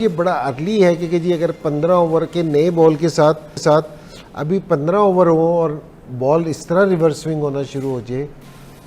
ये बड़ा अर्ली है कि जी अगर 15 ओवर के नए बॉल के साथ साथ अभी 15 ओवर हो और बॉल इस तरह रिवर्स स्विंग होना शुरू हो जाए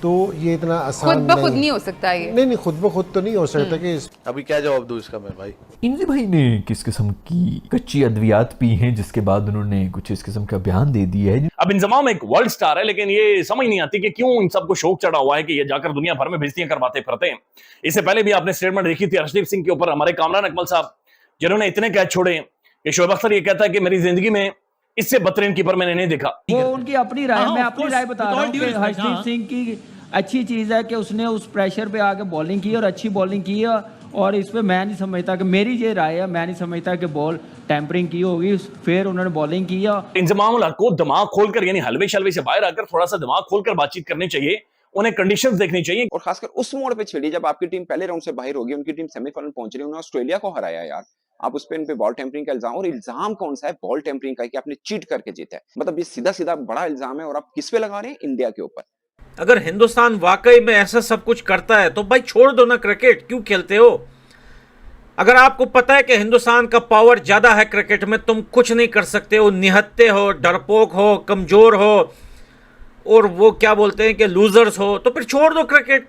तो ये इतना आसान खुद ब खुद नहीं हो सकता ये। नहीं खुद ब खुद तो नहीं हो सकता कि अभी क्या जवाब दूं इसका मैं भाई। इंजी भाई ने किस किस्म की कच्ची अद्वियात पी हैं जिसके बाद उन्होंने कुछ इस किस्म का बयान दे दिया है। अब इंजमाम एक वर्ल्ड स्टार है, लेकिन ये समझ नहीं आती कि क्यों इन सबको शौक चढ़ा हुआ है कि ये जाकर दुनिया भर में बेइज्जतियां करवाते फिरते हैं। इससे पहले भी आपने स्टेटमेंट देखी थी अर्शदीप सिंह के ऊपर, हमारे कामरान अकमल साहब जिन्होंने इतने कैच छोड़े कि शोएब अख्तर ये कहता है कि मेरी जिंदगी में इससे बदतरीन कीपर मैंने नहीं देखा। वो उनकी अपनी राय है, मैं अपनी राय बता रहा हूँ कि हर्षदीप सिंह की अच्छी चीज है कि उसने उस प्रेशर पे आके बॉलिंग की और अच्छी बॉलिंग की है। और इस पे मैं नहीं समझता कि मेरी ये राय है, मैं नहीं समझता कि बॉल टेम्परिंग की होगी, फिर उन्होंने बॉलिंग की है। इंजमाम उल हक को दिमाग खोलकर यानी हलवे शलवे से बाहर आकर थोड़ा सा दिमाग खोलकर बातचीत करनी चाहिए, उन्हें कंडीशंस देखनी चाहिए। और खासकर उस मोड़ पे छेड़ी जब आपकी टीम पहले राउंड से बाहर होगी, उनकी टीम सेमीफाइनल पहुंच रही है, उन्होंने ऑस्ट्रेलिया को हराया यार। आप उस पे इन पे बॉल टेम्परिंग का इल्जाम, और इल्जाम कौन सा है? बॉल टेम्परिंग का कि आपने चीट करके जीता है। मतलब ये सीधा सीधा बड़ा इल्जाम है और आप किस पे लगा रहे हैं? इंडिया के ऊपर। अगर हिंदुस्तान वाकई में ऐसा सब कुछ करता है तो भाई छोड़ दो ना, क्रिकेट क्यों खेलते हो? अगर आपको पता है कि हिंदुस्तान का पावर ज्यादा है क्रिकेट में, तुम कुछ नहीं कर सकते हो, निहत्ते हो, डरपोक हो, कमजोर हो और वो क्या बोलते हैं कि लूजर्स हो, तो फिर छोड़ दो क्रिकेट।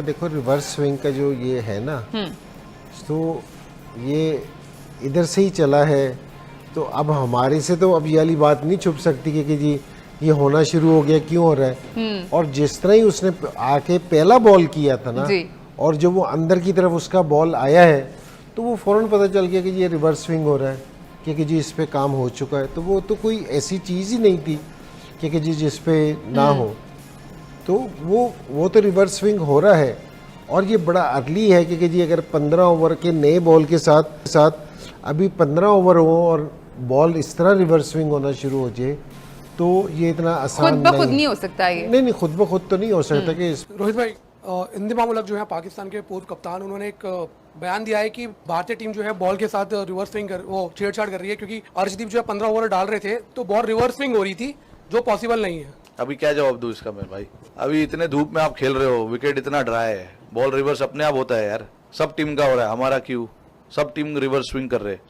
देखो रिवर्स स्विंग का जो ये है ना, तो ये इधर से ही चला है, तो अब हमारे से तो अब ये वाली बात नहीं छुप सकती कि जी ये होना शुरू हो गया, क्यों हो रहा है। और जिस तरह ही उसने आके पहला बॉल किया था ना, और जब वो अंदर की तरफ उसका बॉल आया है तो वो फौरन पता चल गया कि ये रिवर्स स्विंग हो रहा है, कि जी इस पे काम हो चुका है। तो वो तो कोई ऐसी चीज़ ही नहीं थी कि जी जिस पे ना हो, तो वो तो रिवर्स स्विंग हो रहा है। और ये बड़ा अर्ली है कि जी अगर 15 ओवर के नए बॉल के साथ अभी 15 ओवर हो और बॉल इस तरह रिवर्स स्विंग होना शुरू हो जाए तो ये इतना आसान खुद ब खुद नहीं हो सकता ये। नहीं खुद ब खुद तो नहीं हो सकता कि रोहित भाई, इंजमाम उल हक जो है पाकिस्तान के पूर्व कप्तान, उन्होंने एक बयान दिया है कि भारतीय टीम जो है बॉल के साथ रिवर्स स्विंग वो छेड़छाड़ कर रही है, क्योंकि अर्शदीप जो है 15 ओवर डाल रहे थे तो बॉल रिवर्स स्विंग हो रही थी, जो पॉसिबल नहीं है। अभी क्या जवाब दूं इसका मैं भाई। अभी इतने धूप में आप खेल रहे हो, विकेट इतना ड्राई है, बॉल रिवर्स अपने आप होता है यार। सब टीम का हो रहा है, हमारा क्यों? सब टीम रिवर्स स्विंग कर रहे हैं।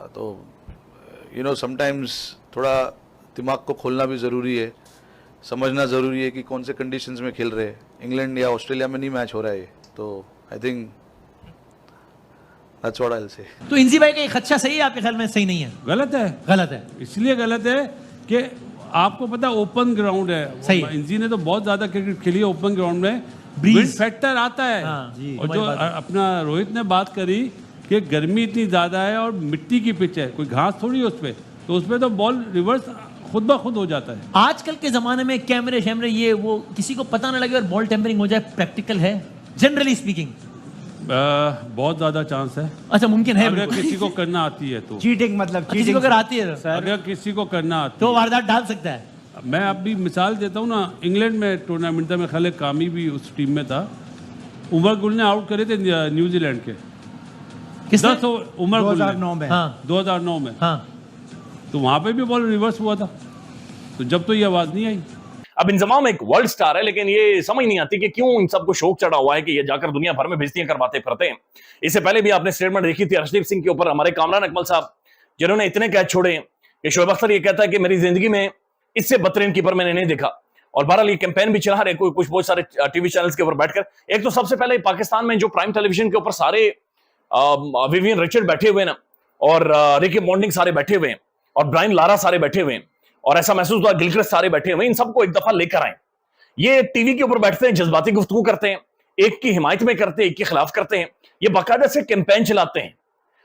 तो समटाइम्स थोड़ा दिमाग को खोलना भी ज़रूरी है, समझना ज़रूरी है कि कौन से कंडीशंस में खेल रहे हैं। इंग्लैंड या ऑस्ट्रेलिया में नहीं मैच हो रहा है, तो I think that's what I will say. तो इंजी भाई का ये खदशा सही है आपके ख्याल में? सही नहीं है, गलत है। गलत है, इसलिए गलत है कि आपको पता ओपन ग्राउंड है। सही इंजी ने तो बहुत ज्यादा क्रिकेट खेली है ओपन ग्राउंड में, ब्रीज विंड फैक्टर आता है। और जो अपना रोहित ने बात करी कि गर्मी इतनी ज्यादा है और मिट्टी की पिच है, कोई घास थोड़ी है उस पर, तो उस पर तो बॉल रिवर्स खुद ब खुद हो जाता है। आजकल के जमाने में कैमरे शैमरे ये वो किसी को पता ना लगे और बॉल टेम्परिंग हो जाए, प्रैक्टिकल है जनरली स्पीकिंग? बहुत ज्यादा चांस है। अच्छा, मुमकिन है अगर किसी को करना आती है तो। चीटिंग मतलब किसी को अगर आती है अगर किसी को करना आती तो वारदात डाल सकता है। मैं अभी मिसाल देता हूँ ना, इंग्लैंड में टूर्नामेंट था, मैं ख्याल कामी भी उस टीम में था। उमर गुल ने आउट करे थे न्यूजीलैंड के। किसने? उमर गुल 2009 में। हाँ 2009 में। हाँ, तो वहां पे भी बॉल रिवर्स हुआ था, तो जब तो ये आवाज नहीं आई। अब इंजमाम एक वर्ल्ड स्टार है, लेकिन ये समझ नहीं आती कि क्यों इन सबको शौक चढ़ा हुआ है कि ये जाकर दुनिया भर में बेइज्जतियां करवाते फिरते हैं। इससे पहले भी आपने स्टेटमेंट देखी थी अर्शदीप सिंह के ऊपर, हमारे कामरान अकमल साहब जिन्होंने इतने कैच छोड़े कि शोएब अख्तर ये कहता है कि मेरी जिंदगी में इससे बदतरीन कीपर मैंने नहीं देखा। और बहरहाल ये कैंपेन भी चला रहे कुछ बहुत सारे टीवी चैनल्स के ऊपर बैठकर। एक तो सबसे पहले पाकिस्तान में जो प्राइम टेलीविजन के ऊपर सारे विवियन रिचर्ड बैठे हुए ना, और रिकी पॉन्टिंग सारे बैठे हुए हैं, और ब्रायन लारा सारे बैठे हुए हैं, और ऐसा महसूस हुआ गिलक्रिस्ट सारे बैठे हुए हैं। इन सबको एक दफा लेकर आए। ये टीवी के ऊपर बैठते हैं, जज्बाती गुफ्तगू करते हैं, एक की हिमायत में करते हैं, एक के खिलाफ करते हैं। ये बाकायदा से कैंपेन चलाते हैं,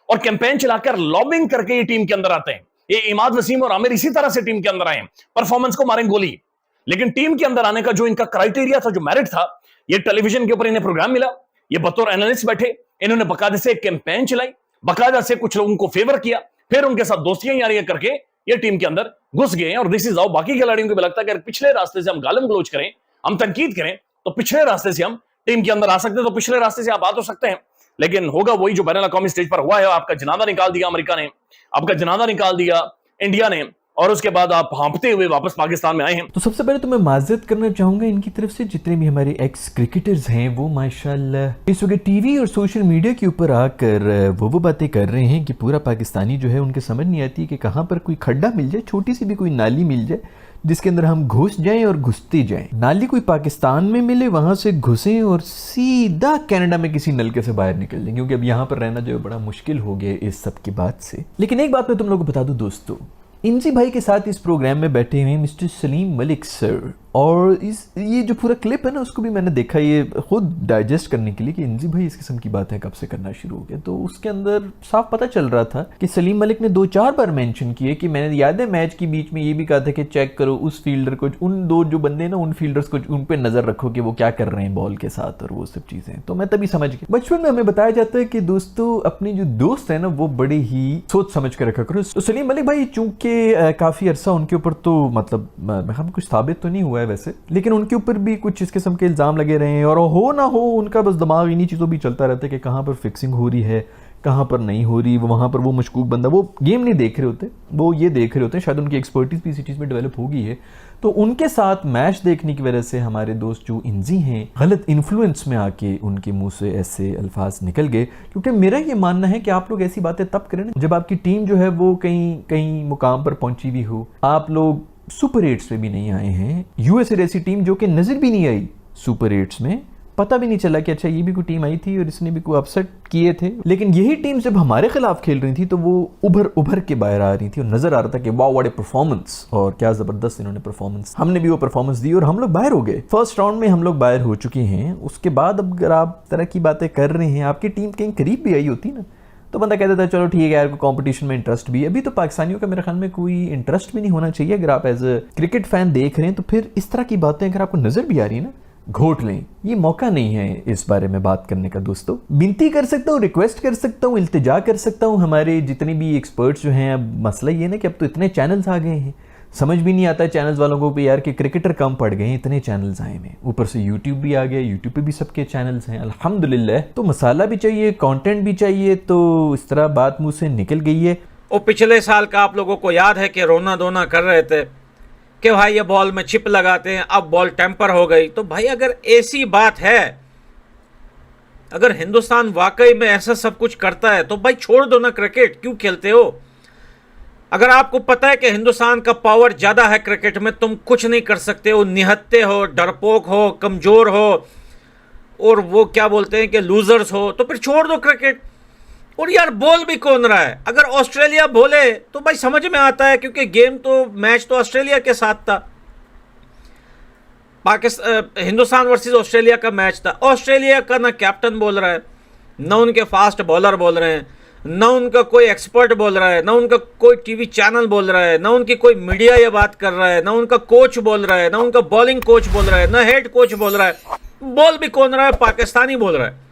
और कैंपेन चलाकर लॉबिंग करके ये टीम के अंदर आते हैं। ये इमाद वसीम और आमिर इसी तरह से टीम के अंदर आए, परफॉर्मेंस को मारें गोली, लेकिन टीम के अंदर आने का जो इनका क्राइटेरिया था, जो मेरिट था, ये टेलीविजन के ऊपर इन्हें प्रोग्राम मिला, ये बतौर एनालिस्ट बैठे, इन्होंने बाकायदा से एक कैंपेन चलाई, बाकायदा से कुछ लोगों को फेवर किया, फिर उनके साथ दोस्तियां यारियां करके ये टीम के अंदर घुस गए। और दिस इज हाउ बाकी खिलाड़ियों को भी लगता है कि अगर पिछले रास्ते से हम गालम गलोच करें, हम तनकीद करें, तो पिछले रास्ते से हम टीम के अंदर आ सकते हैं, तो पिछले रास्ते से आप आ तो सकते हैं, लेकिन होगा वही जो बैनुल अक़वामी स्टेज पर हुआ है। आपका जनाजा निकाल दिया अमेरिका ने, आपका जनाजा निकाल दिया इंडिया ने, और उसके बाद आप हाँपते हुए वापस पाकिस्तान में आए हैं। तो सबसे पहले तो मैं माजरत करना चाहूंगा इनकी तरफ से, जितने भी हमारे एक्स क्रिकेटर्स हैं वो माशाल्लाह इस वक्त टीवी और सोशल मीडिया के ऊपर आकर वो बातें कर रहे हैं कि पूरा पाकिस्तानी जो है उनके समझ नहीं आती कि कहाँ पर कोई खड्डा मिल जाए, छोटी सी भी कोई नाली मिल जाए जिसके अंदर हम घुस जाएं और घुसते जाएं। नाली कोई पाकिस्तान में मिले, वहां से घुसें और सीधा कनाडा में किसी नलके से बाहर निकल जाएं, क्योंकि अब यहाँ पर रहना जो है बड़ा मुश्किल हो गया इस सब की बात से। लेकिन एक बात मैं तुम लोगों को बता दूं दोस्तों, इंजी भाई के साथ इस प्रोग्राम में बैठे हुए मिस्टर सलीम मलिक सर, और ये जो पूरा क्लिप है ना उसको भी मैंने देखा ये खुद डाइजेस्ट करने के लिए कि इंजी भाई इस किस्म की बातें कब से करना शुरू हो गया। तो उसके अंदर साफ पता चल रहा था कि सलीम मलिक ने 2-4 बार मेंशन किए कि मैंने याद है मैच के बीच में ये भी कहा था कि चेक करो उस फील्डर को, उन दो जो बंदे ना उन फील्डर्स को, उन पे नजर रखो कि वो क्या कर रहे हैं बॉल के साथ और वो सब चीजें। तो मैं तभी समझ गया। बचपन में हमें बताया जाता है कि दोस्तों अपनी जो दोस्त है ना वो बड़े ही सोच समझ कर रखा करो। तो सलीम मलिक भाई चूंकि काफी अरसा उनके ऊपर तो मतलब हम कुछ साबित तो नहीं हुआ है वैसे, लेकिन उनके ऊपर भी कुछ इस किस्म के इल्ज़ाम लगे रहे हैं और हो ना हो उनका बस दिमाग इन्हीं चीज़ों भी चलता रहता है कि कहाँ पर फिक्सिंग हो रही है, कहाँ पर नहीं हो रही। वहाँ पर वो मशकूक बंदा, वो गेम नहीं देख रहे होते, वो ये देख रहे होते हैं, शायद उनकी एक्सपर्टीज भी इसी चीज़ में डेवलप हो गई है। तो उनके साथ मैच देखने की वजह से हमारे दोस्त जो इंजी हैं गलत इन्फ्लुएंस में आके उनके मुंह से ऐसे अल्फाज निकल गए। क्योंकि मेरा ये मानना है कि आप लोग ऐसी बातें तब करें ना जब आपकी टीम जो है वो कहीं मुकाम पर पहुंची हुई हो। आप लोग सुपर 8 में भी नहीं आए हैं, यूएसए जैसी टीम जो कि नजर भी नहीं आई सुपर 8 में, पता भी नहीं चला कि अच्छा ये भी कोई टीम आई थी और इसने भी कोई अपसेट किए थे। लेकिन यही टीम जब हमारे खिलाफ खेल रही थी तो वो उभर के बाहर आ रही थी और नजर आ रहा था कि वाह व्हाट ए परफॉर्मेंस, और क्या जबरदस्त इन्होंने परफॉर्मेंस, हमने भी वो परफॉर्मेंस दी और हम लोग बाहर हो गए। फर्स्ट राउंड में हम लोग बाहर हो चुके हैं। उसके बाद अब अगर आप तरह की बातें कर रहे हैं, आपकी टीम कहीं करीब भी आई होती ना तो बंदा कहता था चलो ठीक है यार, को कंपटीशन में इंटरेस्ट भी है। अभी तो पाकिस्तानियों का मेरे ख्याल में कोई इंटरेस्ट भी नहीं होना चाहिए। अगर आप एज अ क्रिकेट फैन देख रहे हैं तो फिर इस तरह की बातें अगर आपको नजर भी आ रही है ना, घोट लें। ये मौका नहीं है इस बारे में बात करने का दोस्तों। विनती कर सकता हूँ, रिक्वेस्ट कर सकता हूँ, इल्तिजा कर सकता हूँ हमारे जितने भी एक्सपर्ट्स जो हैं। अब मसला ये ना कि अब तो इतने चैनल्स आ गए हैं, समझ भी नहीं आता है चैनल्स वालों को भी यार कि क्रिकेटर कम पड़ गए हैं, इतने चैनल्स आए हैं। ऊपर से यूट्यूब भी आ गया, यूट्यूब पे भी सबके चैनल्स हैं अल्हम्दुलिल्लाह। तो मसाला भी चाहिए, कंटेंट भी चाहिए, तो इस तरह बात मुंह से निकल गई है। वो पिछले साल का आप लोगों को याद है कि रोना धोना कर रहे थे कि भाई ये बॉल में चिप लगाते हैं, अब बॉल टेम्पर हो गई। तो भाई अगर ऐसी बात है, अगर हिंदुस्तान वाकई में ऐसा सब कुछ करता है तो भाई छोड़ दो ना क्रिकेट, क्यों खेलते हो? अगर आपको पता है कि हिंदुस्तान का पावर ज्यादा है क्रिकेट में, तुम कुछ नहीं कर सकते हो, निहत्ते हो, डरपोक हो, कमजोर हो और वो क्या बोलते हैं कि लूजर्स हो, तो फिर छोड़ दो क्रिकेट। और यार बोल भी कौन रहा है? अगर ऑस्ट्रेलिया बोले तो भाई समझ में आता है, क्योंकि गेम तो मैच तो ऑस्ट्रेलिया के साथ था। हिंदुस्तान वर्सेस ऑस्ट्रेलिया का मैच था। ऑस्ट्रेलिया का ना कैप्टन बोल रहा है, ना उनके फास्ट बॉलर बोल रहे हैं, ना उनका कोई एक्सपर्ट बोल रहा है, ना उनका कोई टीवी चैनल बोल रहा है, ना उनकी कोई मीडिया ये बात कर रहा है, ना उनका कोच बोल रहा है, ना उनका बॉलिंग कोच बोल रहा है, ना हेड कोच बोल रहा है। बोल भी कौन रहा है? पाकिस्तानी बोल रहा है।